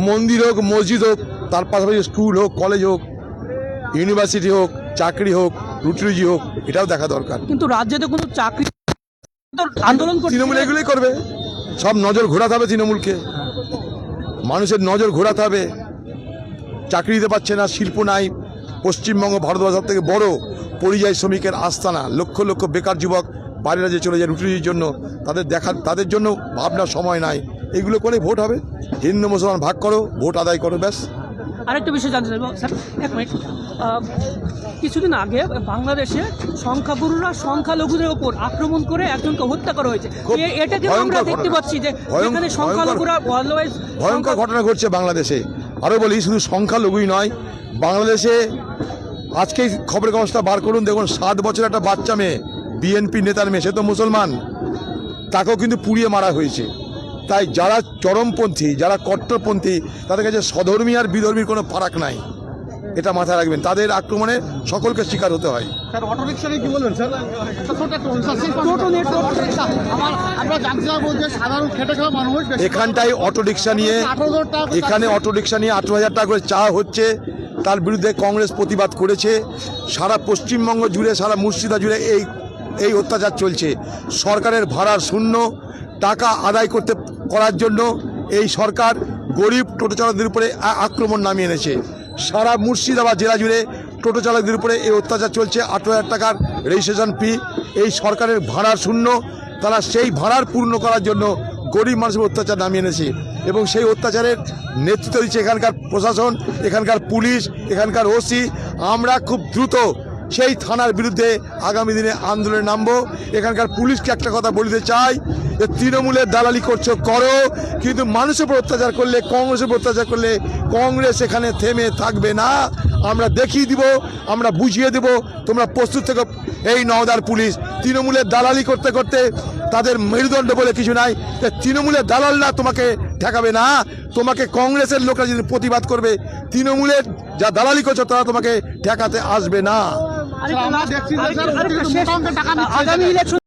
মন্দির হোক, মসজিদ হোক, তার পাশাপাশি স্কুল হোক, কলেজ হোক, ইউনিভার্সিটি হোক, চাকরি হোক, রুটি রুজি হোক, এটাও দেখা দরকার। কিন্তু রাজ্যে তো কোনো চাকরি আন্দোলন তৃণমূল এগুলোই করবে, সব নজর ঘোরাতে হবে তৃণমূলকে, মানুষের নজর ঘোরাতে হবে। চাকরি দিতে পারছে না, শিল্প নাই। পশ্চিমবঙ্গ ভারতবর্ষের থেকে বড় পরিযায়ী শ্রমিকের আস্তানা, লক্ষ লক্ষ বেকার যুবক বাইরে রাজ্যে চলে যায় রুটি রুজির জন্য। তাদের জন্য ভাবনার সময় নাই। এগুলো করে ভোট হবে। হিন্দু মুসলমান ভাগ করো, ভোট আদায় করো, ব্যাস। আরেকটা বিষয় জানতে চাইবো স্যার, এক মিনিট। কিছুদিন আগে বাংলাদেশে সংখ্যাগুরুরা সংখ্যালঘুদের ওপর আক্রমণ করে একজনকে হত্যা করা হয়েছে। এটাকে আমরা দেখতে পাচ্ছি যে যেখানে সংখ্যালঘুরা ভয়ঙ্কর ঘটনা ঘটছে বাংলাদেশে। আরও বলি, শুধু সংখ্যালঘুই নয়, বাংলাদেশে আজকেই খবরের কাগজটা বার করুন, দেখুন 7 বছর একটা বাচ্চা মেয়ে, বিএনপি নেতার মেয়ে, সে তো মুসলমান, তাকেও কিন্তু পুড়িয়ে মারা হয়েছে। তাই যারা চরমপন্থী, যারা কট্টরপন্থী, তাদের কাছে স্বধর্মী আর বিধর্মীর কোনো ফারাক নাই, এটা মাথায় রাখবেন। তাদের আক্রমণে সকলকে শিকার হতে হয়। স্যার, অটো রিক্সা নিয়ে কি বলবেন স্যার? আমরা জানতে চাইবো যে সাধারণ খেটে খাওয়া মানুষ এখানটায় অটো রিক্সা নিয়ে, এখানে অটো রিক্সা নিয়ে 18,000 টাকা করে চাওয়া হচ্ছে। তার বিরুদ্ধে কংগ্রেস প্রতিবাদ করেছে। সারা পশ্চিমবঙ্গ জুড়ে, সারা মুর্শিদা জুড়ে এই অত্যাচার চলছে। সরকারের ভাড়ার শূন্য, টাকা আদায় করার জন্য এই সরকার গরিব টোটো চালকদের উপরে আক্রমণ নামিয়ে এনেছে। সারা মুর্শিদাবাদ জেলা জুড়ে টোটো চালকদের উপরে এই অত্যাচার চলছে। 18,000 টাকার রেজিস্ট্রেশন ফি, এই সরকারের ভাড়ার শূন্য। তারা সেই ভাড়ার পূর্ণ করার জন্য গরিব মানুষের অত্যাচার নামিয়ে এনেছে এবং সেই অত্যাচারের নেতৃত্ব দিচ্ছে এখানকার প্রশাসন, এখানকার পুলিশ, এখানকার ওসি। আমরা খুব দ্রুত সেই থানার বিরুদ্ধে আগামী দিনে আন্দোলনে নামবো। এখানকার পুলিশকে একটা কথা বলতে চাই যে তৃণমূলের দালালি করো, কিন্তু মানুষের উপর অত্যাচার করলে, কংগ্রেসের উপর অত্যাচার করলে কংগ্রেস এখানে থেমে থাকবে না। আমরা দেখিয়ে দিব, আমরা বুঝিয়ে দেব, তোমরা প্রস্তুত থেকে। এই নওদার পুলিশ তৃণমূলের দালালি করতে করতে তাদের মেরুদণ্ড বলে কিছু নাই। তৃণমূলের দালালরা তোমাকে ঠেকাবে না, তোমাকে কংগ্রেসের লোকরা যদি প্রতিবাদ করবে, তৃণমূলের যা দালালি করছো তারা তোমাকে ঠেকাতে আসবে না। আগামী ইলেকশন